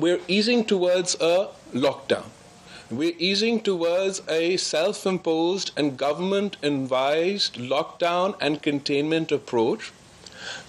We're easing towards a lockdown. We're easing towards a self-imposed and government-advised lockdown and containment approach,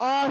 8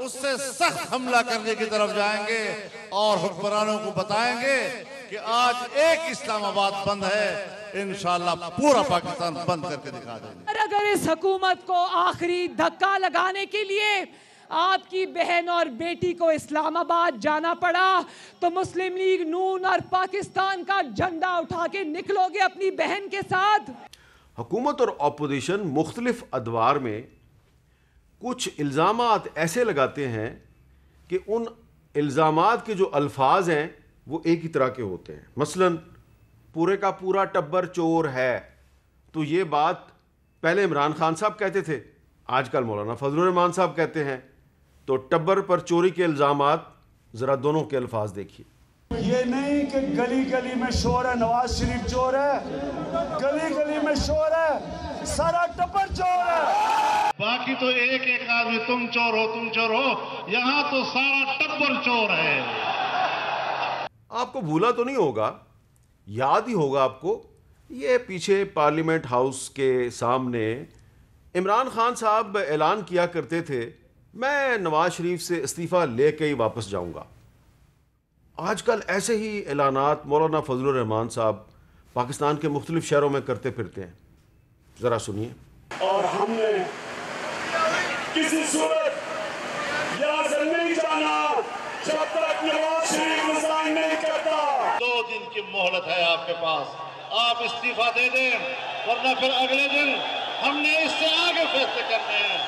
اس سے سخت حملہ کرنے کی طرف جائیں گے اور حکمرانوں کو بتائیں گے کہ آج ایک اسلام آباد بند ہے، انشاءاللہ پورا پاکستان بند کر کے دکھا دیں گے۔ اگر اس حکومت کو آخری دھکا لگانے کے لیے آپ کی بہن اور بیٹی کو اسلام آباد جانا پڑا تو مسلم لیگ نون اور پاکستان کا جھنڈا اٹھا کے نکلو گے اپنی بہن کے ساتھ۔ حکومت اور اپوزیشن مختلف ادوار میں کچھ الزامات ایسے لگاتے ہیں کہ ان الزامات کے جو الفاظ ہیں وہ ایک ہی طرح کے ہوتے ہیں۔ مثلاً پورے کا پورا ٹبر چور ہے، تو یہ بات پہلے عمران خان صاحب کہتے تھے، آج کل مولانا فضل الرحمان صاحب کہتے ہیں، تو ٹبر پر چوری کے الزامات ذرا دونوں کے الفاظ دیکھیے۔ یہ نہیں کہ گلی گلی میں شور ہے نواز شریف چور ہے، گلی گلی میں شور ہے سارا ٹبر چور ہے، باقی تو ایک ایک آدمی تم چور ہو تم چور ہو، یہاں تو سارا ٹبر چور ہے۔ آپ کو بھولا تو نہیں ہوگا، یاد ہی ہوگا آپ کو، یہ پیچھے پارلیمنٹ ہاؤس کے سامنے عمران خان صاحب اعلان کیا کرتے تھے میں نواز شریف سے استعفیٰ لے کے ہی واپس جاؤں گا۔ آج کل ایسے ہی اعلانات مولانا فضل الرحمان صاحب پاکستان کے مختلف شہروں میں کرتے پھرتے ہیں، ذرا سنیے۔ اور ہم نے کسی صورت یہاں سے نہیں جانا جب تک نواز شریف ریزائن نہیں کرتا۔ 2 دن کی مہلت ہے آپ کے پاس، آپ استعفیٰ دے دیں ورنہ پھر اگلے دن ہم نے اس سے آگے فیصلے کرنے ہیں۔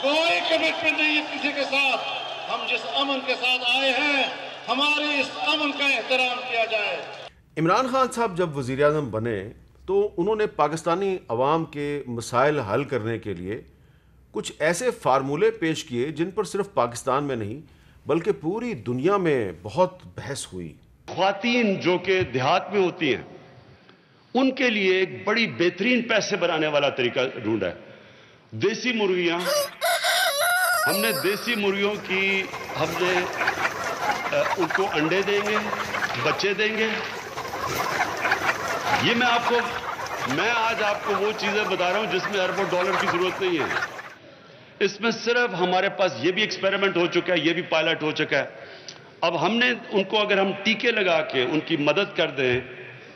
کوئی کمٹمنٹ نہیں ہے کسی کے ساتھ، ہم جس امن کے ساتھ آئے ہیں ہماری اس امن کا احترام کیا جائے۔ عمران خان صاحب جب وزیر اعظم بنے تو انہوں نے پاکستانی عوام کے مسائل حل کرنے کے لیے کچھ ایسے فارمولے پیش کیے جن پر صرف پاکستان میں نہیں بلکہ پوری دنیا میں بہت بحث ہوئی۔ خواتین جو کہ دیہات میں ہوتی ہیں ان کے لیے ایک بڑی بہترین پیسے بنانے والا طریقہ ڈھونڈا ہے، دیسی مرغیاں۔ ہم نے دیسی مرغیوں کی ان کو انڈے دیں گے، بچے دیں گے۔ یہ میں آج آپ کو وہ چیزیں بتا رہا ہوں جس میں اربوں ڈالر کی ضرورت نہیں ہے۔ اس میں صرف ہمارے پاس یہ بھی ایکسپیریمنٹ ہو چکا ہے، یہ بھی پائلٹ ہو چکا ہے۔ اب ہم نے ان کو اگر ہم ٹیکے لگا کے ان کی مدد کر دیں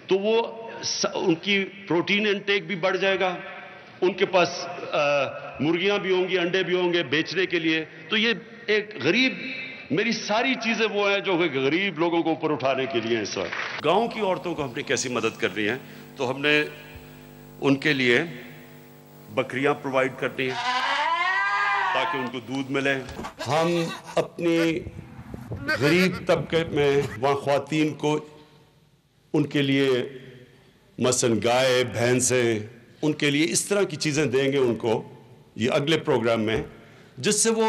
تو وہ ان کی پروٹین انٹیک بھی بڑھ جائے گا، ان کے پاس مرغیاں بھی ہوں گی، انڈے بھی ہوں گے بیچنے کے لیے۔ تو یہ ایک غریب، میری ساری چیزیں وہ ہیں جو غریب لوگوں کو اوپر اٹھانے کے لیے ہیں اس وقت۔ گاؤں کی عورتوں کو ہم نے کیسی مدد کرنی ہے تو ہم نے ان کے لیے بکریاں پرووائڈ کرنی ہیں تاکہ ان کو دودھ ملے۔ ہم اپنی غریب طبقے میں وہاں خواتین کو ان کے لیے مثلا گائے بھینسیں ان کے لیے اس طرح کی چیزیں دیں گے ان کو یہ اگلے پروگرام میں، جس سے وہ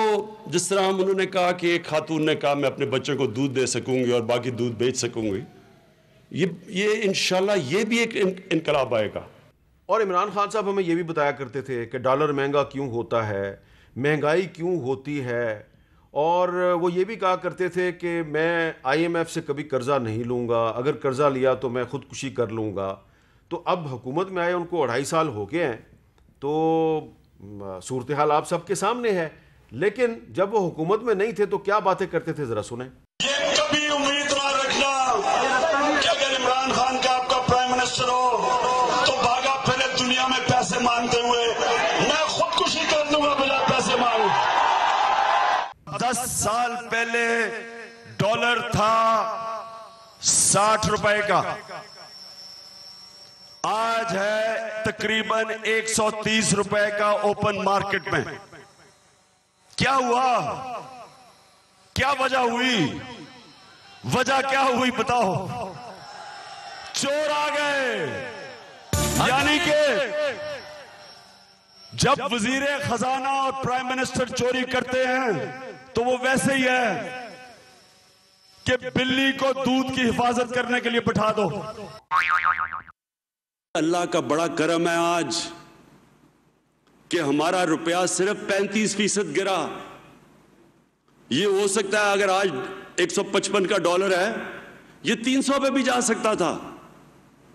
جس طرح انہوں نے کہا کہ ایک خاتون نے کہا میں اپنے بچوں کو دودھ دے سکوں گی اور باقی دودھ بیچ سکوں گی، یہ انشاءاللہ یہ بھی ایک انقلاب آئے گا۔ اور عمران خان صاحب ہمیں یہ بھی بتایا کرتے تھے کہ ڈالر مہنگا کیوں ہوتا ہے، مہنگائی کیوں ہوتی ہے، اور وہ یہ بھی کہا کرتے تھے کہ میں IMF سے کبھی قرضہ نہیں لوں گا، اگر قرضہ لیا تو میں خودکشی کر لوں گا۔ تو اب حکومت میں آئے ان کو 2.5 سال ہو گئے ہیں تو صورتحال آپ سب کے سامنے ہے، لیکن جب وہ حکومت میں نہیں تھے تو کیا باتیں کرتے تھے ذرا سنیں۔ یہ کبھی امید نہ رکھنا کہ اگر عمران خان کا آپ کا پرائم منسٹر ہو تو بھاگا پھرے دنیا میں پیسے مانگتے ہوئے میں خودکشی کر دوں گا بلا پیسے مانگ۔ 10 سال پہلے ڈالر تھا 60 روپے کا، آج ہے تقریباً 130 روپے کا اوپن مارکیٹ میں۔ کیا ہوا؟ کیا وجہ ہوئی؟ وجہ کیا ہوئی بتاؤ؟ چور آ گئے۔ یعنی کہ جب وزیر خزانہ اور پرائم منسٹر چوری کرتے ہیں تو وہ ویسے ہی ہے کہ بلی کو دودھ کی حفاظت کرنے کے لیے بٹھا دو۔ اللہ کا بڑا کرم ہے آج کہ ہمارا روپیہ صرف 35% گرا۔ یہ ہو سکتا ہے اگر آج 155 کا ڈالر ہے یہ 300 پہ بھی جا سکتا تھا،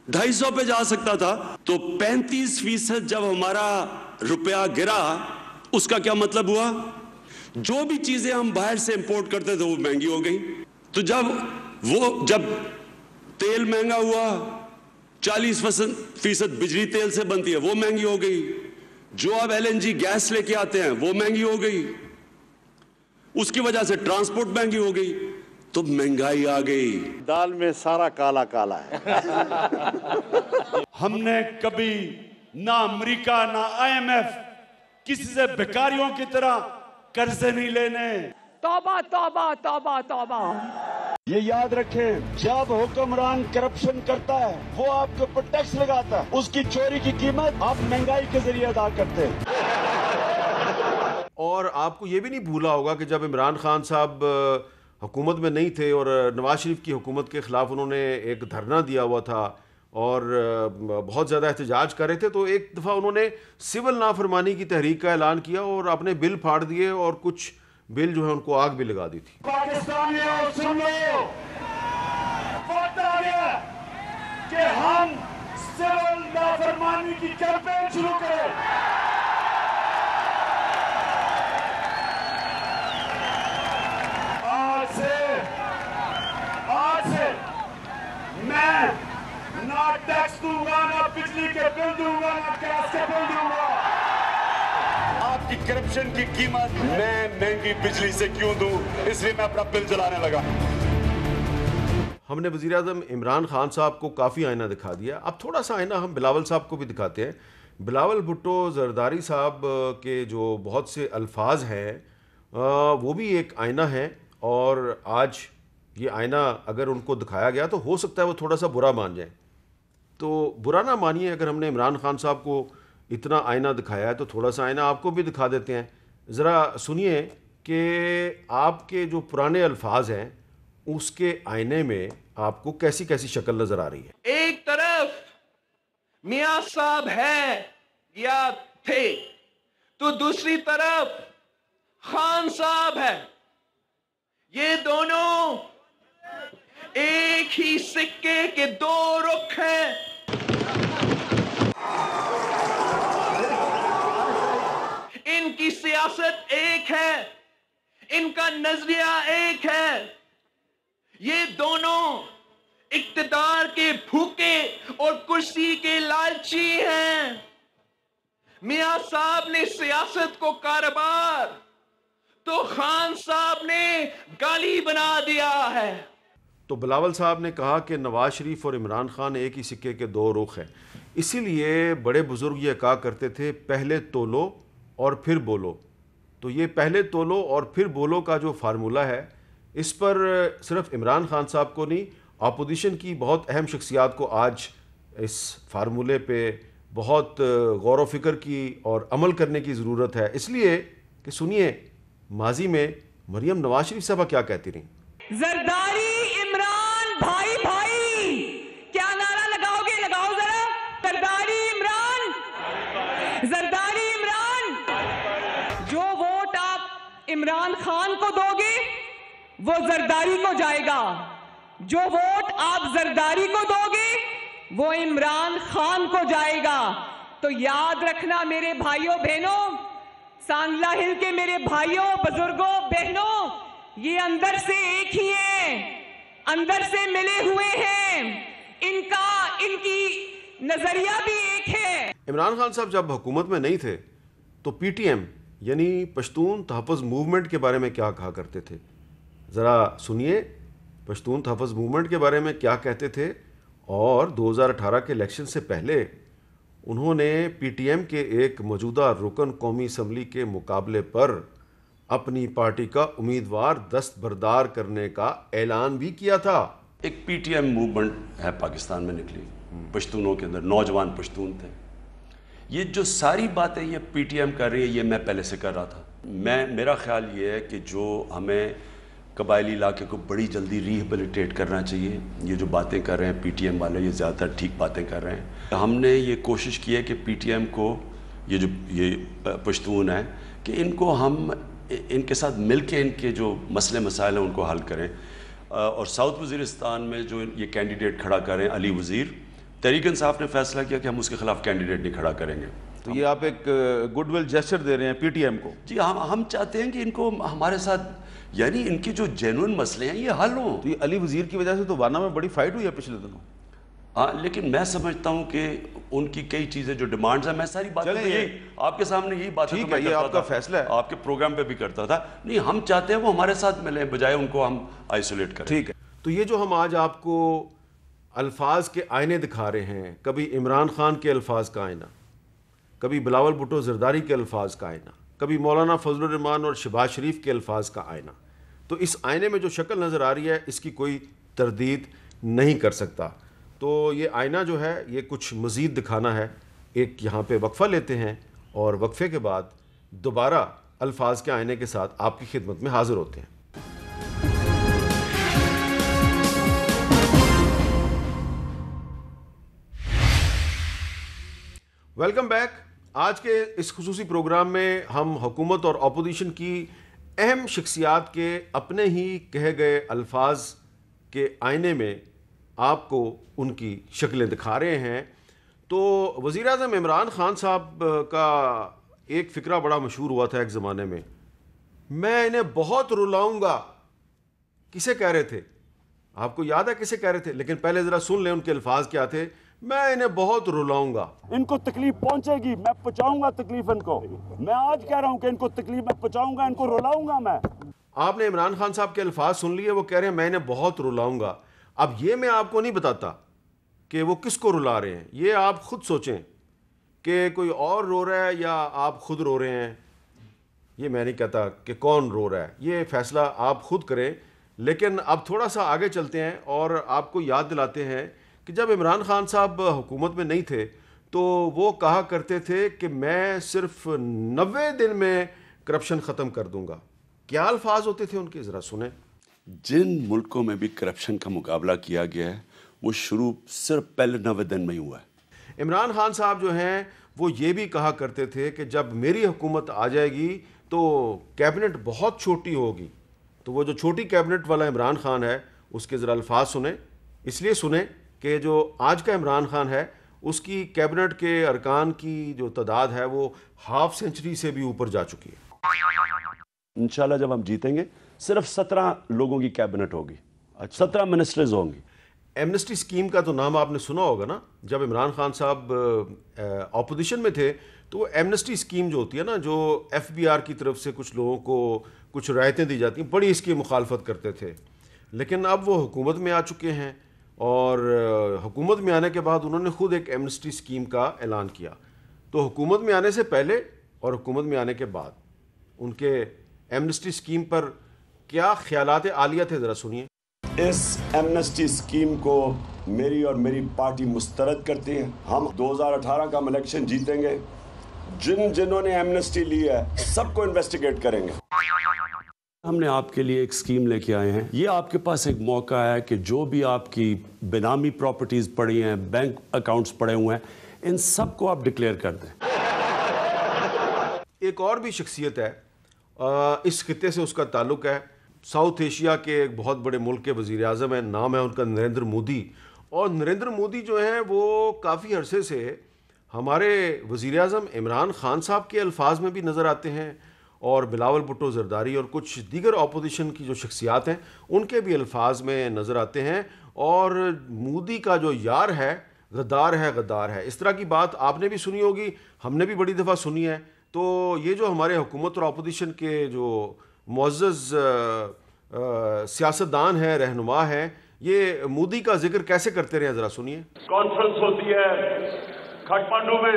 250 پہ جا سکتا تھا۔ تو 35% جب ہمارا روپیہ گرا اس کا کیا مطلب ہوا؟ جو بھی چیزیں ہم باہر سے امپورٹ کرتے تھے وہ مہنگی ہو گئی. تو جب تیل مہنگا ہوا, 40% بجلی تیل سے بنتی ہے, وہ مہنگی ہو گئی. جو اب LNG گیس لے کے آتے ہیں وہ مہنگی ہو گئی. اس کی وجہ سے ٹرانسپورٹ مہنگی ہو گئی. تو مہنگائی آ گئی. دال میں سارا کالا کالا ہے. ہم نے کبھی نہ امریکہ نہ IMF کسی سے بھکاریوں کی طرح قرضے نہیں لینے. توبہ توبہ توبہ توبہ. یہ یاد رکھیں, جب حکمران کرپشن کرتا ہے وہ آپ کے اوپر ٹیکس لگاتا ہے, اس کی چوری کی قیمت آپ مہنگائی کے ذریعے ادا کرتے ہیں. اور آپ کو یہ بھی نہیں بھولا ہوگا کہ جب عمران خان صاحب حکومت میں نہیں تھے اور نواز شریف کی حکومت کے خلاف انہوں نے ایک دھرنا دیا ہوا تھا اور بہت زیادہ احتجاج کر رہے تھے, تو ایک دفعہ انہوں نے سول نافرمانی کی تحریک کا اعلان کیا اور اپنے بل پھاڑ دیے اور کچھ بل جو ہے ان کو آگ بھی لگا دی تھی. پاکستانیوں سن لو, وقت آ گیا کہ ہم سول نافرمانی کی کیمپین شروع کریں. آج سے میں نہ ٹیکس دوں گا, نہ بجلی کے بل دوں گا, نہ گیس کے بل دوں گا. آپ کی کرپشن کی قیمت میں مہنگی بجلی سے کیوں دوں, اس لیے میں اپنا بل جلانے لگا. ہم نے وزیر اعظم عمران خان صاحب کو کافی آئینہ دکھا دیا. اب تھوڑا سا آئینہ ہم بلاول صاحب کو بھی دکھاتے ہیں. بلاول بھٹو زرداری صاحب کے جو بہت سے الفاظ ہیں وہ بھی ایک آئینہ ہے, اور آج یہ آئینہ اگر ان کو دکھایا گیا تو ہو سکتا ہے وہ تھوڑا سا برا مان جائیں. تو برا نہ مانیے, اگر ہم نے عمران خان صاحب کو اتنا آئینہ دکھایا ہے تو تھوڑا سا آئینہ آپ کو بھی دکھا دیتے ہیں. ذرا سنیے کہ آپ کے جو پرانے الفاظ ہیں اس کے آئینے میں آپ کو کیسی کیسی شکل نظر آ رہی ہے. ایک طرف میاں صاحب ہے یا تھے تو دوسری طرف خان صاحب ہے. یہ دونوں ایک ہی سکے کے دو رخ ہیں. ان کی سیاست ایک ہے, ان کا نظریہ ایک ہے. یہ دونوں اقتدار کے بھوکے اور کرسی کے لالچی ہیں. میاں صاحب نے سیاست کو کاروبار تو خان صاحب نے گالی بنا دیا ہے. تو بلاول صاحب نے کہا کہ نواز شریف اور عمران خان ایک ہی سکے کے دو رخ ہیں. اسی لیے بڑے بزرگ یہ کہا کرتے تھے پہلے تولو اور پھر بولو. تو یہ پہلے تولو اور پھر بولو کا جو فارمولہ ہے, اس پر صرف عمران خان صاحب کو نہیں, اپوزیشن کی بہت اہم شخصیات کو آج اس فارمولے پہ بہت غور و فکر کی اور عمل کرنے کی ضرورت ہے. اس لیے کہ سنیے ماضی میں مریم نواز شریف صاحبہ کیا کہتی رہیں. زرداری عمران بھائی بھائی, کیا نعرہ لگاؤ گے؟ لگاؤ ذرا. زرداری عمران, زرداری عمران. جو ووٹ آپ عمران خان کو دو گے وہ زرداری کو جائے گا, جو ووٹ آپ زرداری کو دو گے وہ عمران خان کو جائے گا. تو یاد رکھنا میرے بھائیوں بہنوں, سانگلا ہل کے میرے بھائیوں بزرگوں بہنوں, یہ اندر سے ایک ہی ہیں, اندر سے ملے ہوئے ہیں. ان کی نظریہ بھی ایک ہے. عمران خان صاحب جب حکومت میں نہیں تھے تو PTM یعنی پشتون تحفظ موومنٹ کے بارے میں کیا کہا کرتے تھے. ذرا سنیے پشتون تحفظ موومنٹ کے بارے میں کیا کہتے تھے. اور 2018 کے الیکشن سے پہلے انہوں نے PTM کے ایک موجودہ رکن قومی اسمبلی کے مقابلے پر اپنی پارٹی کا امیدوار دستبردار کرنے کا اعلان بھی کیا تھا. ایک PTM موومنٹ ہے پاکستان میں نکلی, پشتونوں کے اندر نوجوان پشتون تھے. یہ جو ساری باتیں یہ PTM کر رہی ہے یہ میں پہلے سے کر رہا تھا. میرا خیال یہ ہے کہ جو ہمیں قبائلی علاقے کو بڑی جلدی ریہیبلیٹیٹ کرنا چاہیے. یہ جو باتیں کر رہے ہیں PTM والے یہ زیادہ تر ٹھیک باتیں کر رہے ہیں. ہم نے یہ کوشش کی ہے کہ PTM کو یہ پشتون ہیں کہ ان کو ہم ان کے ساتھ مل کے ان کے جو مسئلے مسائل ہیں ان کو حل کریں. اور ساؤتھ وزیرستان میں جو یہ کینڈیڈیٹ کھڑا کریں علی وزیر, تحریک انصاف نے فیصلہ کیا کہ ہم اس کے خلاف کینڈیڈیٹ نہیں کھڑا کریں گے. تو یہ آپ ایک گڈ ول جیسچر دے رہے ہیں پی ٹی ایم کو؟ جی ہم چاہتے ہیں کہ ان کو ہمارے ساتھ، یعنی ان کی جو جینوئن مسئلے ہیں یہ حل ہوں. تو یہ علی وزیر کی وجہ سے تو وارنا میں بڑی فائٹ ہوئی ہے پچھلے دنوں. ہاں لیکن میں سمجھتا ہوں کہ ان کی کئی چیزیں جو ڈیمانڈز ہیں، میں ساری باتیں آپ کے سامنے یہی بات ہے، یہ آپ کا فیصلہ ہے، آپ کے پروگرام پہ بھی کرتا تھا. نہیں، ہم چاہتے ہیں وہ ہمارے ساتھ ملیں بجائے ان کو ہم آئسولیٹ کریں. ٹھیک ہے. تو یہ جو ہم آج آپ کو الفاظ کے آئینے دکھا رہے ہیں، کبھی عمران خان کے الفاظ کا آئینہ، کبھی بلاول بھٹو زرداری کے الفاظ کا آئینہ، کبھی مولانا فضل الرحمان اور شہباز شریف کے الفاظ کا آئینہ، تو اس آئینے میں جو شکل نظر آ رہی ہے اس کی کوئی تردید نہیں کر سکتا. تو یہ آئینہ جو ہے یہ کچھ مزید دکھانا ہے. ایک یہاں پہ وقفہ لیتے ہیں اور وقفے کے بعد دوبارہ الفاظ کے آئینے کے ساتھ آپ کی خدمت میں حاضر ہوتے ہیں. Welcome back. آج کے اس خصوصی پروگرام میں ہم حکومت اور اپوزیشن کی اہم شخصیات کے اپنے ہی کہے گئے الفاظ کے آئینے میں آپ کو ان کی شکلیں دکھا رہے ہیں. تو وزیر اعظم عمران خان صاحب کا ایک فقرہ بڑا مشہور ہوا تھا ایک زمانے میں، میں انہیں بہت رلاؤں گا. کسے کہہ رہے تھے؟ آپ کو یاد ہے کسے کہہ رہے تھے؟ لیکن پہلے ذرا سن لیں ان کے الفاظ کیا تھے. میں انہیں بہت رلاؤں گا. ان کو تکلیف پہنچے گی، میں پہنچاؤں گا تکلیف ان کو. میں آج کہہ رہا ہوں کہ ان کو تکلیف میں پہنچاؤں گا، ان کو رلاؤں گا میں. آپ نے عمران خان صاحب کے الفاظ سن لیے، وہ کہہ رہے ہیں میں انہیں بہت رلاؤں گا. اب یہ میں آپ کو نہیں بتاتا کہ وہ کس کو رلا رہے ہیں، یہ آپ خود سوچیں کہ کوئی اور رو رہا ہے یا آپ خود رو رہے ہیں. یہ میں نہیں کہتا کہ کون رو رہا ہے، یہ فیصلہ آپ خود کریں. لیکن اب تھوڑا سا آگے چلتے ہیں اور آپ کو یاد دلاتے ہیں کہ جب عمران خان صاحب حکومت میں نہیں تھے تو وہ کہا کرتے تھے کہ میں صرف 90 دن میں کرپشن ختم کر دوں گا. کیا الفاظ ہوتے تھے ان کے، ذرا سنیں. جن ملکوں میں بھی کرپشن کا مقابلہ کیا گیا ہے وہ شروع صرف پہلے 90 دن میں ہی ہوا ہے. عمران خان صاحب جو ہیں وہ یہ بھی کہا کرتے تھے کہ جب میری حکومت آ جائے گی تو کیبنٹ بہت چھوٹی ہوگی. تو وہ جو چھوٹی کیبنٹ والا عمران خان ہے اس کے ذرا الفاظ سنیں. اس لیے سنیں کہ جو آج کا عمران خان ہے اس کی کیبنٹ کے ارکان کی جو تعداد ہے وہ ہاف سینچری سے بھی اوپر جا چکی ہے. انشاءاللہ جب ہم جیتیں گے صرف 17 لوگوں کی کیبنٹ ہوگی، 17 منسٹرز ہوں گی. ایمنسٹی اسکیم کا تو نام آپ نے سنا ہوگا نا. جب عمران خان صاحب اپوزیشن میں تھے تو وہ ایمنسٹی اسکیم جو ہوتی ہے نا، جو ایف بی آر کی طرف سے کچھ لوگوں کو کچھ رعایتیں دی جاتی ہیں، بڑی اس کی مخالفت کرتے تھے. لیکن اب وہ حکومت میں آ چکے ہیں اور حکومت میں آنے کے بعد انہوں نے خود ایک ایمنسٹی اسکیم کا اعلان کیا. تو حکومت میں آنے سے پہلے اور حکومت میں آنے کے بعد ان کے ایمنسٹی اسکیم پر کیا خیالات عالیہ تھے، ذرا سنیے. اس ایمنسٹی اسکیم کو میری اور میری پارٹی مسترد کرتی ہے. ہم 2018 کا الیکشن جیتیں گے. جنہوں نے ایمنسٹی لی ہے سب کو انویسٹیگیٹ کریں گے. ہم نے آپ کے لیے ایک اسکیم لے کے آئے ہیں. یہ آپ کے پاس ایک موقع ہے کہ جو بھی آپ کی بینامی پراپرٹیز پڑی ہیں، بینک اکاؤنٹس پڑے ہوئے ہیں، ان سب کو آپ ڈکلیئر کر دیں. ایک اور بھی شخصیت ہے اس خطے سے، اس کا تعلق ہے ساؤتھ ایشیا کے ایک بہت بڑے ملک کے وزیر اعظم ہیں. نام ہے ان کا نریندر مودی. اور نریندر مودی جو ہیں وہ کافی عرصے سے ہمارے وزیر اعظم عمران خان صاحب کے الفاظ میں بھی نظر آتے ہیں اور بلاول بھٹو زرداری اور کچھ دیگر اپوزیشن کی جو شخصیات ہیں ان کے بھی الفاظ میں نظر آتے ہیں. اور مودی کا جو یار ہے غدار ہے، غدار ہے، اس طرح کی بات آپ نے بھی سنی ہوگی، ہم نے بھی بڑی دفعہ سنی ہے. تو یہ جو ہمارے حکومت اور اپوزیشن کے جو معزز سیاستدان ہیں، رہنما ہیں، یہ مودی کا ذکر کیسے کرتے رہے، ذرا سنیے. کانفرنس ہوتی ہے کھٹمنڈو میں،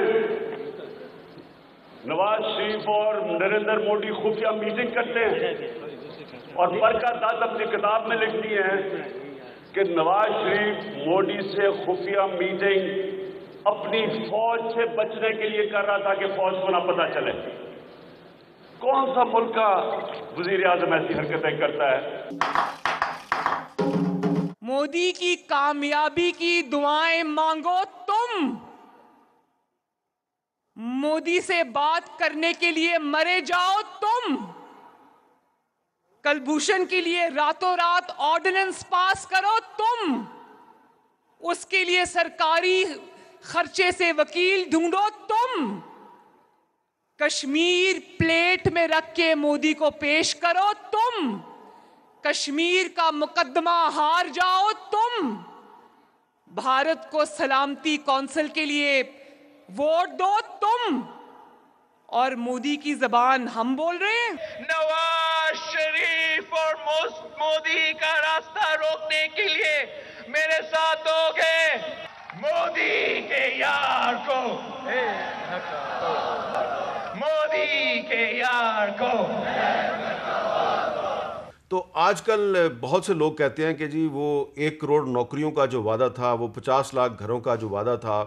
نواز شریف اور نریندر مودی خفیہ میٹنگ کرتے ہیں اور برکا داد اپنی کتاب میں لکھتی ہیں کہ نواز شریف مودی سے خفیہ میٹنگ اپنی فوج سے بچنے کے لیے کر رہا تھا کہ فوج کو نہ پتہ چلے. کون سا ملک کا وزیر اعظم ایسی حرکتیں کرتا ہے؟ مودی کی کامیابی کی دعائیں مانگو تم، مودی سے بات کرنے کے لیے مرے جاؤ تم، کلبھوشن کے لیے راتوں رات آرڈیننس پاس کرو تم، اس کے لیے سرکاری خرچے سے وکیل ڈھونڈو تم، کشمیر پلیٹ میں رکھ کے مودی کو پیش کرو تم، کشمیر کا مقدمہ ہار جاؤ تم، بھارت کو سلامتی کونسل کے لیے ووٹ دو تم، اور مودی کی زبان ہم بول رہے ہیں۔ نواز شریف اور مودی کا راستہ روکنے کے لیے میرے ساتھ ہو گئے مودی کے یار کو، مودی کے یار کو۔ تو آج کل بہت سے لوگ کہتے ہیں کہ جی وہ 1 کروڑ نوکریوں کا جو وعدہ تھا، وہ 50 لاکھ گھروں کا جو وعدہ تھا،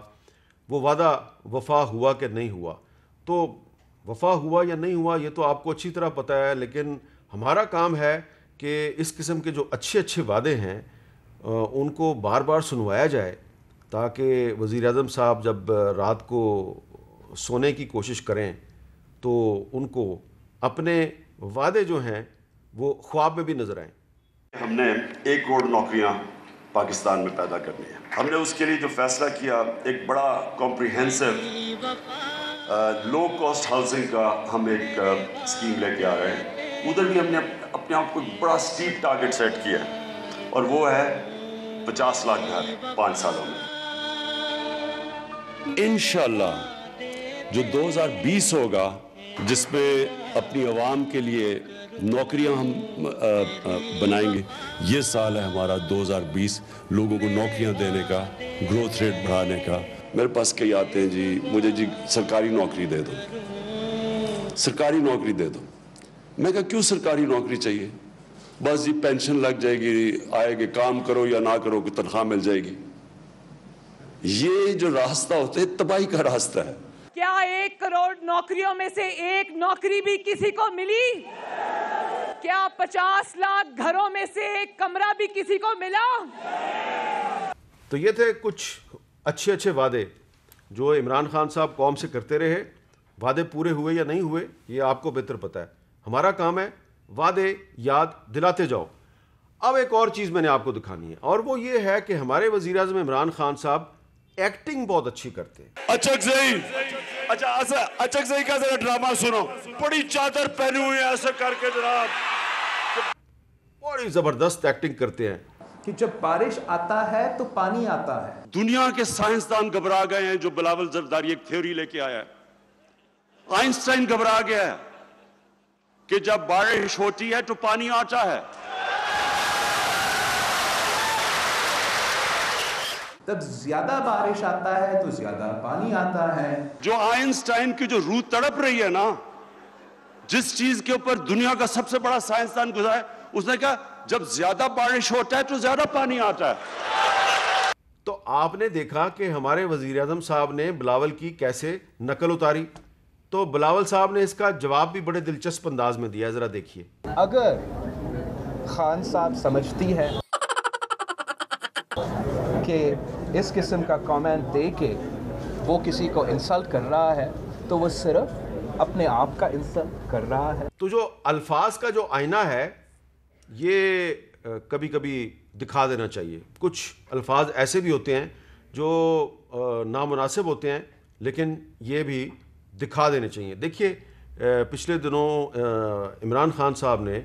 وہ وعدہ وفا ہوا کہ نہیں ہوا۔ تو وفا ہوا یا نہیں ہوا یہ تو آپ کو اچھی طرح پتہ ہے، لیکن ہمارا کام ہے کہ اس قسم کے جو اچھے وعدے ہیں ان کو بار بار سنوایا جائے، تاکہ وزیر اعظم صاحب جب رات کو سونے کی کوشش کریں تو ان کو اپنے وعدے جو ہیں وہ خواب میں بھی نظر آئیں۔ ہم نے 1 کروڑ نوکریاں پاکستان میں پیدا کرنی ہیں۔ ہم نے اس کے لیے جو فیصلہ کیا، ایک بڑا کمپریہنسو لو کاسٹ ہاؤسنگ کا ہم ایک اسکیم لے کے آ رہے ہیں۔ ادھر بھی ہم نے اپنے آپ کو بڑا اسٹیپ ٹارگٹ سیٹ کیا ہے، اور وہ ہے 50 لاکھ گھر 5 سالوں میں۔ انشاءاللہ جو 2020 ہوگا، جس میں اپنی عوام کے لیے نوکریاں ہم بنائیں گے، یہ سال ہے ہمارا 2020 لوگوں کو نوکریاں دینے کا، گروتھ ریٹ بڑھانے کا۔ میرے پاس کئی آتے ہیں جی مجھے جی سرکاری نوکری دے دو، سرکاری نوکری دے دو۔ میں کہا کیوں سرکاری نوکری چاہیے؟ بس جی پینشن لگ جائے گی، آئے گی، کام کرو یا نہ کرو، کوئی تنخواہ مل جائے گی۔ یہ جو راستہ ہوتا ہے تباہی کا راستہ ہے۔ کیا 1 کروڑ نوکریوں میں سے 1 نوکری بھی کسی کو ملی؟ کیا 50 لاکھ گھروں میں سے 1 کمرہ بھی کسی کو ملا؟ تو یہ تھے کچھ اچھے وعدے جو عمران خان صاحب قوم سے کرتے رہے۔ وعدے پورے ہوئے یا نہیں ہوئے یہ آپ کو بہتر پتہ ہے، ہمارا کام ہے وعدے یاد دلاتے جاؤ۔ اب ایک اور چیز میں نے آپ کو دکھانی ہے، اور وہ یہ ہے کہ ہمارے وزیر اعظم عمران خان صاحب ایکٹنگ بہت اچھی کرتے ہیں۔ اچک زئی کا ذرا ڈرامہ سنو، بڑی چادر پہنی ہوئی ہے ایسے کر کے جناب، بڑی زبردست ایکٹنگ کرتے ہیں کہ جب بارش آتا ہے تو پانی آتا ہے۔ دنیا کے سائنسدان گھبرا گئے ہیں، جو بلاول زرداری ایک تھیوری لے کے آیا ہے۔ آئنسٹائن گھبرا گیا ہے کہ جب بارش ہوتی ہے تو پانی آتا ہے۔ جب زیادہ بارش آتا ہے تو زیادہ پانی آتا ہے۔ جو آئنسٹائن کی جو روح تڑپ رہی ہے نا، جس چیز کے اوپر دنیا کا سب سے بڑا سائنسدان گزرا ہے، اس نے کہا جب زیادہ بارش ہوتا ہے تو زیادہ پانی آتا ہے۔ تو آپ نے دیکھا کہ ہمارے وزیر اعظم صاحب نے بلاول کی کیسے نقل اتاری، تو بلاول صاحب نے اس کا جواب بھی بڑے دلچسپ انداز میں دیا، ذرا دیکھیے۔ اگر خان صاحب سمجھتی ہے کہ اس قسم کا کامنٹ دے کے وہ کسی کو انسلٹ کر رہا ہے تو وہ صرف اپنے آپ کا انسلٹ کر رہا ہے۔ تو جو الفاظ کا جو آئینہ ہے یہ کبھی کبھی دکھا دینا چاہیے۔ کچھ الفاظ ایسے بھی ہوتے ہیں جو نامناسب ہوتے ہیں، لیکن یہ بھی دکھا دینے چاہیے۔ دیکھیے پچھلے دنوں عمران خان صاحب نے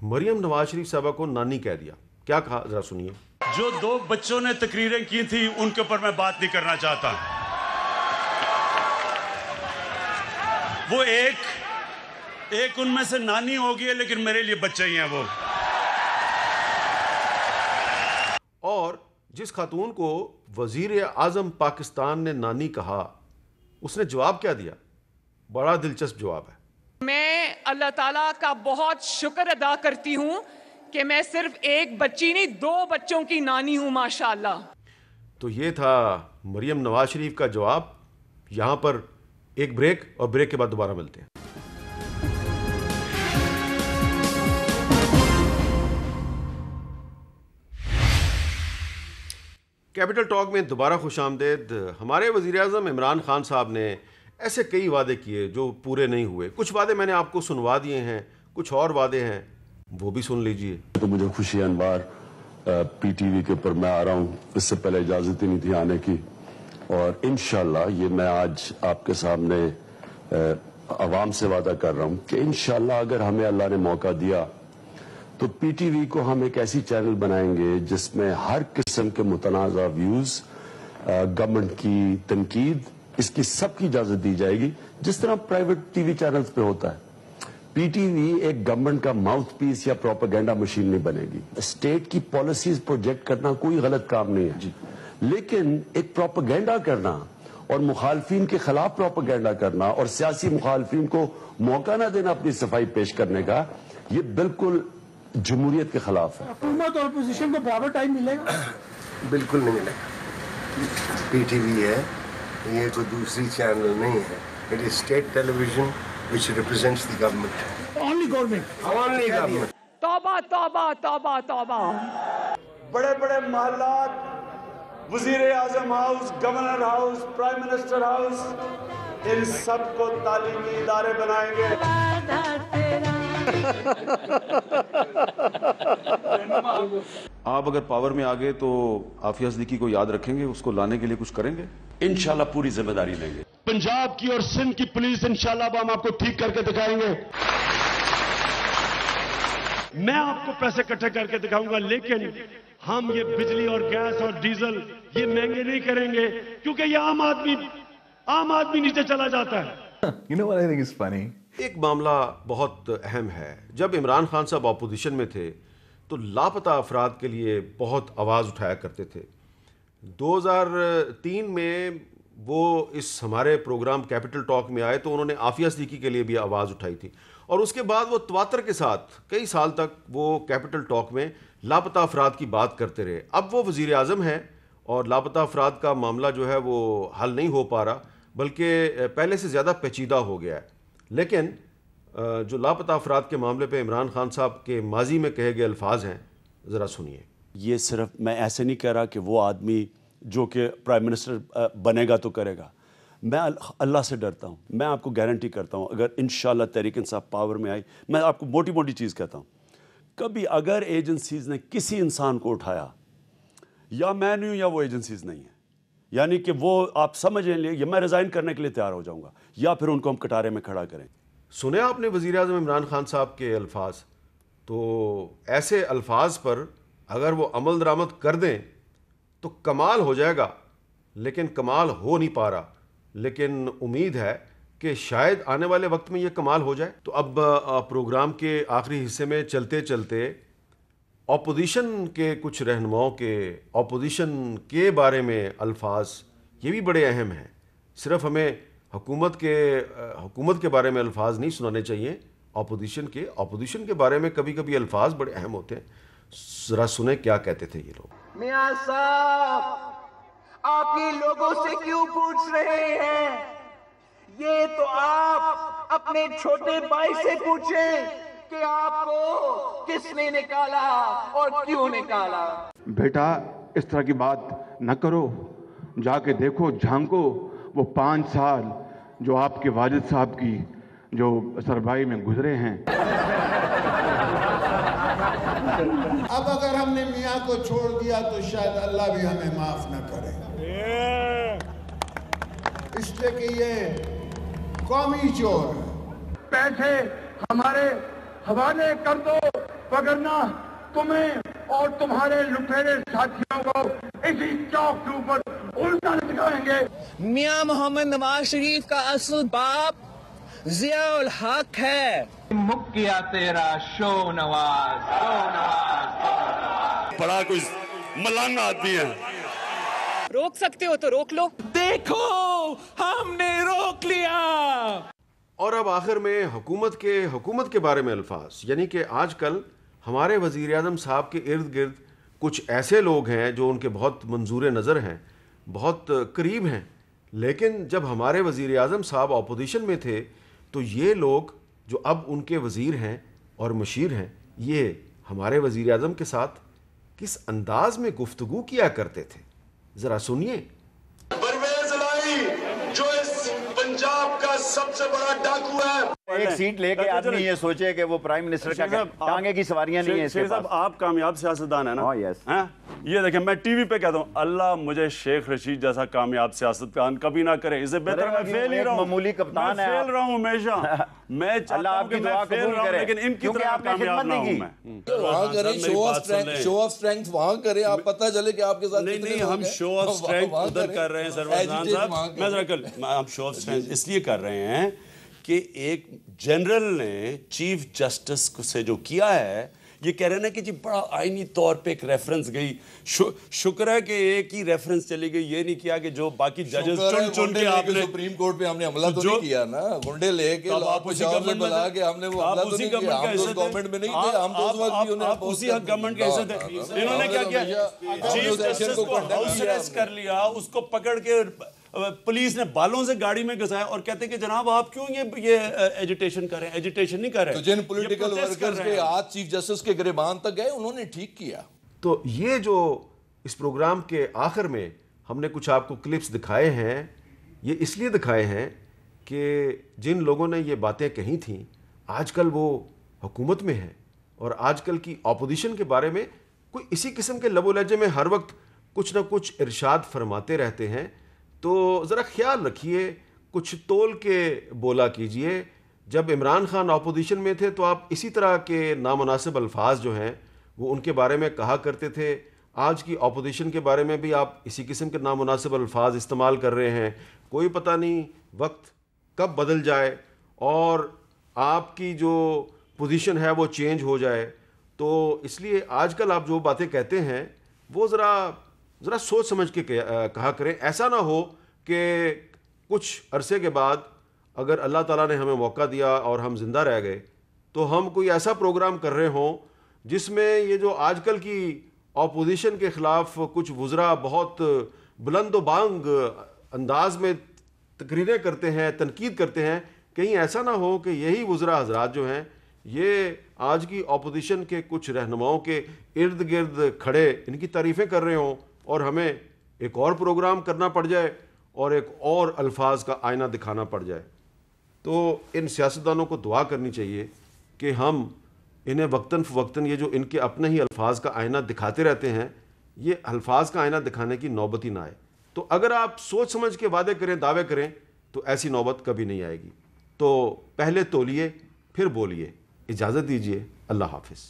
مریم نواز شریف صاحبہ کو نانی کہہ دیا۔ کیا کہا ذرا سنیے۔ جو 2 بچوں نے تقریریں کی تھی ان کے اوپر میں بات نہیں کرنا چاہتا۔ وہ ایک ان میں سے نانی ہوگی ہے، لیکن میرے لیے بچے ہی ہیں وہ۔ اور جس خاتون کو وزیر اعظم پاکستان نے نانی کہا، اس نے جواب کیا دیا؟ بڑا دلچسپ جواب ہے۔ میں اللہ تعالیٰ کا بہت شکر ادا کرتی ہوں کہ میں صرف 1 بچی نہیں 2 بچوں کی نانی ہوں ماشاءاللہ۔ تو یہ تھا مریم نواز شریف کا جواب۔ یہاں پر ایک بریک، اور بریک کے بعد دوبارہ ملتے ہیں۔ کیپٹل ٹاک میں دوبارہ خوش آمدید۔ ہمارے وزیر اعظم عمران خان صاحب نے ایسے کئی وعدے کیے جو پورے نہیں ہوئے۔ کچھ وعدے میں نے آپ کو سنوا دیے ہیں، کچھ اور وعدے ہیں وہ بھی سن لیجئے۔ تو مجھے خوشی انوار پی ٹی وی کے اوپر میں آ رہا ہوں، اس سے پہلے اجازت ہی نہیں تھی آنے کی، اور انشاءاللہ یہ میں آج آپ کے سامنے عوام سے وعدہ کر رہا ہوں کہ انشاءاللہ اگر ہمیں اللہ نے موقع دیا تو پی ٹی وی کو ہم ایک ایسی چینل بنائیں گے جس میں ہر قسم کے متنازع ویوز، گورنمنٹ کی تنقید، اس کی سب کی اجازت دی جائے گی، جس طرح پرائیویٹ ٹی وی چینلز پہ ہوتا ہے۔ پی ٹی وی ایک گورنمنٹ کا ماؤتھ پیس یا پروپیگنڈا مشین نہیں بنے گی۔ اسٹیٹ کی پالیسیز پروجیکٹ کرنا کوئی غلط کام نہیں ہے، لیکن ایک پروپیگنڈا کرنا اور مخالفین کے خلاف پروپیگنڈا کرنا اور سیاسی مخالفین کو موقع نہ دینا اپنی صفائی پیش کرنے کا، یہ بالکل جمہوریت کے خلاف ہے۔ حکومت اور اپوزیشن کو برابر ٹائم ملے گا؟ بالکل نہیں ملے گا۔ پی ٹی وی ہے، یہ کوئی دوسری چینل نہیں ہے۔ It is state television which represents the government. Only government. Only government. توبہ توبہ توبہ توبہ۔ بڑے بڑے محلات، وزیر اعظم house, governor house, prime minister house, ان سب کو تعلیمی ادارے بنائیں گے۔ آپ اگر پاور میں آگے تو عافیہ صدیقی کو یاد رکھیں گے، اس کو لانے کے لیے کچھ کریں گے؟ انشاءاللہ پوری ذمہ داری لیں گے۔ پنجاب کی اور سندھ کی پولیس انشاءاللہ اب ہم آپ کو ٹھیک کر کے دکھائیں گے۔ میں آپ کو پیسے اکٹھے کر کے دکھاؤں گا، لیکن ہم یہ بجلی اور گیس اور ڈیزل یہ مہنگے نہیں کریں گے، کیونکہ یہ عام آدمی نیچے چلا جاتا ہے۔ You know what I think is funny? ایک معاملہ بہت اہم ہے۔ جب عمران خان صاحب اپوزیشن میں تھے تو لاپتہ افراد کے لیے بہت آواز اٹھایا کرتے تھے۔ 2003 میں وہ اس ہمارے پروگرام کیپٹل ٹاک میں آئے تو انہوں نے عافیہ صدیقی کے لیے بھی آواز اٹھائی تھی، اور اس کے بعد وہ تواتر کے ساتھ کئی سال تک وہ کیپٹل ٹاک میں لاپتہ افراد کی بات کرتے رہے۔ اب وہ وزیر اعظم ہیں اور لاپتہ افراد کا معاملہ جو ہے وہ حل نہیں ہو پا رہا، بلکہ پہلے سے زیادہ پیچیدہ ہو گیا ہے۔ لیکن جو لاپتہ افراد کے معاملے پہ عمران خان صاحب کے ماضی میں کہے گئے الفاظ ہیں، ذرا سنیے۔ یہ صرف میں ایسے نہیں کہہ رہا کہ وہ آدمی جو کہ پرائم منسٹر بنے گا تو کرے گا۔ میں اللہ سے ڈرتا ہوں۔ میں آپ کو گارنٹی کرتا ہوں اگر انشاءاللہ تحریک انصاف پاور میں آئی، میں آپ کو موٹی موٹی چیز کہتا ہوں، کبھی اگر ایجنسیز نے کسی انسان کو اٹھایا، یا میں نہیں ہوں یا وہ ایجنسیز نہیں ہیں، یعنی کہ وہ آپ سمجھ لیں یا میں ریزائن کرنے کے لیے تیار ہو جاؤں گا، یا پھر ان کو ہم کٹارے میں کھڑا کریں۔ سنے آپ نے وزیر اعظم عمران خان صاحب کے الفاظ، تو ایسے الفاظ پر اگر وہ عمل درآمد کر دیں تو کمال ہو جائے گا، لیکن کمال ہو نہیں پا رہا، لیکن امید ہے کہ شاید آنے والے وقت میں یہ کمال ہو جائے۔ تو اب پروگرام کے آخری حصے میں چلتے چلتے اپوزیشن کے کچھ رہنماؤں کے اپوزیشن کے بارے میں الفاظ یہ بھی بڑے اہم ہیں۔ صرف ہمیں حکومت کے بارے میں الفاظ نہیں سنانے چاہیے، اپوزیشن کے بارے میں کبھی کبھی الفاظ بڑے اہم ہوتے ہیں۔ ذرا سنیں کیا کہتے تھے یہ لوگ۔ میاں صاحب، آپ یہ لوگوں سے کیوں پوچھ رہے ہیں؟ یہ تو آپ اپنے چھوٹے بھائی سے پوچھیں کہ آپ کو کس نے نکالا اور کیوں نکالا۔ بیٹا اس طرح کی بات نہ کرو، جا کے دیکھو، جھانکو وہ 5 سال جو آپ کے والد صاحب کی جو سربراہی میں گزرے ہیں۔ اب اگر ہم نے میاں کو چھوڑ دیا تو شاید اللہ بھی ہمیں معاف نہ کرے، اس لیے کہ یہ قومی چور ہے۔ پیسے ہمارے حوالے کر دو، وگرنہ تمہیں اور تمہارے لٹیرے ساتھیوں کو اسی چوک کے اوپر الٹا لٹکائیں گے۔ میاں محمد نواز شریف کا اصل باپ ضیاء الحق ہے۔ مکیا تیرا شو نواز، شو نواز، بڑا کوئی ملنگ آدمی ہے۔ روک سکتے ہو تو روک لو۔ دیکھو ہم نے روک لیا۔ اور اب آخر میں حکومت کے بارے میں الفاظ، یعنی کہ آج کل ہمارے وزیر اعظم صاحب کے ارد گرد کچھ ایسے لوگ ہیں جو ان کے بہت منظور نظر ہیں، بہت قریب ہیں، لیکن جب ہمارے وزیر اعظم صاحب اپوزیشن میں تھے تو یہ لوگ جو اب ان کے وزیر ہیں اور مشیر ہیں، یہ ہمارے وزیر اعظم کے ساتھ کس انداز میں گفتگو کیا کرتے تھے، ذرا سنیے۔ پرویز الہی جو اس پنجاب کا سب سے بڑا ڈاکو ہے، ایک سیٹ لے کے آدمی یہ سوچے کہ وہ پرائم منسٹر کا ٹانگے کی سواریاں نہیں ہیں اس کے پاس. آپ کامیاب سیاستدان ہیں نا. یہ دیکھیں میں ٹی وی پہ کہتا ہوں اللہ مجھے شیخ رشید جیسا کامیاب سیاستدان کبھی نہ کرے. اسے بہتر میں فیل ہی رہا ہوں. معمولی کپتان ہے. میں فیل رہا ہوں ہمیشہ. میں چاہتا ہوں کہ میں فیل رہا ہوں لیکن ان کی طرح کامیاب نہ ہوں میں. وہاں کریں شو آف اسٹرینتھ وہاں کریں آپ پتہ چلے کہ آپ کے ساتھ نہیں ہم شو آف اسٹرینتھ ادھر کر رہے ہیں سرفرازان صاحب. میں ذرا ہم شو آف اسٹرینتھ اس لیے کر رہے ہیں کہ ایک جنرل نے چیف جسٹس سے جو کیا ہے یہ کہہ رہے ہیں نا کہ جی بڑا آئینی طور پہ ایک ریفرنس گئی. شکر ہے کہ ایک ہی ریفرنس چلی گئی. یہ نہیں کیا کہ جو باقی ججز چن کے آپ نے سپریم کورٹ پہ ہم نے حملہ تو نہیں کیا نا. گنڈے لے کے آپ اسی گورنمنٹ بلا کے ہم نے وہ حملہ تو نہیں کیا. ہم اس گورنمنٹ میں نہیں تھے. ہم تو اس وقت بھی آپ اسی گورنمنٹ کے حصے تھے. انہوں نے کیا کیا چیف جسٹس کو ہاؤس اریسٹ کر لیا. اس کو پکڑ کے پولیس نے بالوں سے گاڑی میں گھسایا اور کہتے کہ جناب آپ کیوں یہ ایجیٹیشن کر رہے ہیں. ایجیٹیشن نہیں کر رہے. تو جن پولیٹیکل ورکرز کے ہاتھ چیف جسٹس کے گریبان تک گئے انہوں نے ٹھیک کیا. تو یہ جو اس پروگرام کے آخر میں ہم نے کچھ آپ کو کلپس دکھائے ہیں یہ اس لیے دکھائے ہیں کہ جن لوگوں نے یہ باتیں کہی تھیں آج کل وہ حکومت میں ہیں اور آج کل کی اپوزیشن کے بارے میں کوئی اسی قسم کے لب و لہجے میں ہر وقت کچھ نہ کچھ ارشاد فرماتے رہتے ہیں. تو ذرا خیال رکھیے کچھ تول کے بولا کیجئے. جب عمران خان اپوزیشن میں تھے تو آپ اسی طرح کے نامناسب الفاظ جو ہیں وہ ان کے بارے میں کہا کرتے تھے. آج کی اپوزیشن کے بارے میں بھی آپ اسی قسم کے نامناسب الفاظ استعمال کر رہے ہیں. کوئی پتہ نہیں وقت کب بدل جائے اور آپ کی جو پوزیشن ہے وہ چینج ہو جائے. تو اس لیے آج کل آپ جو باتیں کہتے ہیں وہ ذرا سوچ سمجھ کے کہا کریں. ایسا نہ ہو کہ کچھ عرصے کے بعد اگر اللہ تعالیٰ نے ہمیں موقع دیا اور ہم زندہ رہ گئے تو ہم کوئی ایسا پروگرام کر رہے ہوں جس میں یہ جو آج کل کی اپوزیشن کے خلاف کچھ وزراء بہت بلند و بانگ انداز میں تقریریں کرتے ہیں تنقید کرتے ہیں. کہیں ایسا نہ ہو کہ یہی وزراء حضرات جو ہیں یہ آج کی اپوزیشن کے کچھ رہنماؤں کے ارد گرد کھڑے ان کی تعریفیں کر رہے ہوں اور ہمیں ایک اور پروگرام کرنا پڑ جائے اور ایک اور الفاظ کا آئینہ دکھانا پڑ جائے. تو ان سیاستدانوں کو دعا کرنی چاہیے کہ ہم انہیں وقتاً فوقتاً یہ جو ان کے اپنے ہی الفاظ کا آئینہ دکھاتے رہتے ہیں یہ الفاظ کا آئینہ دکھانے کی نوبت ہی نہ آئے. تو اگر آپ سوچ سمجھ کے وعدے کریں دعوے کریں تو ایسی نوبت کبھی نہیں آئے گی. تو پہلے تولیے پھر بولیے. اجازت دیجیے. اللہ حافظ.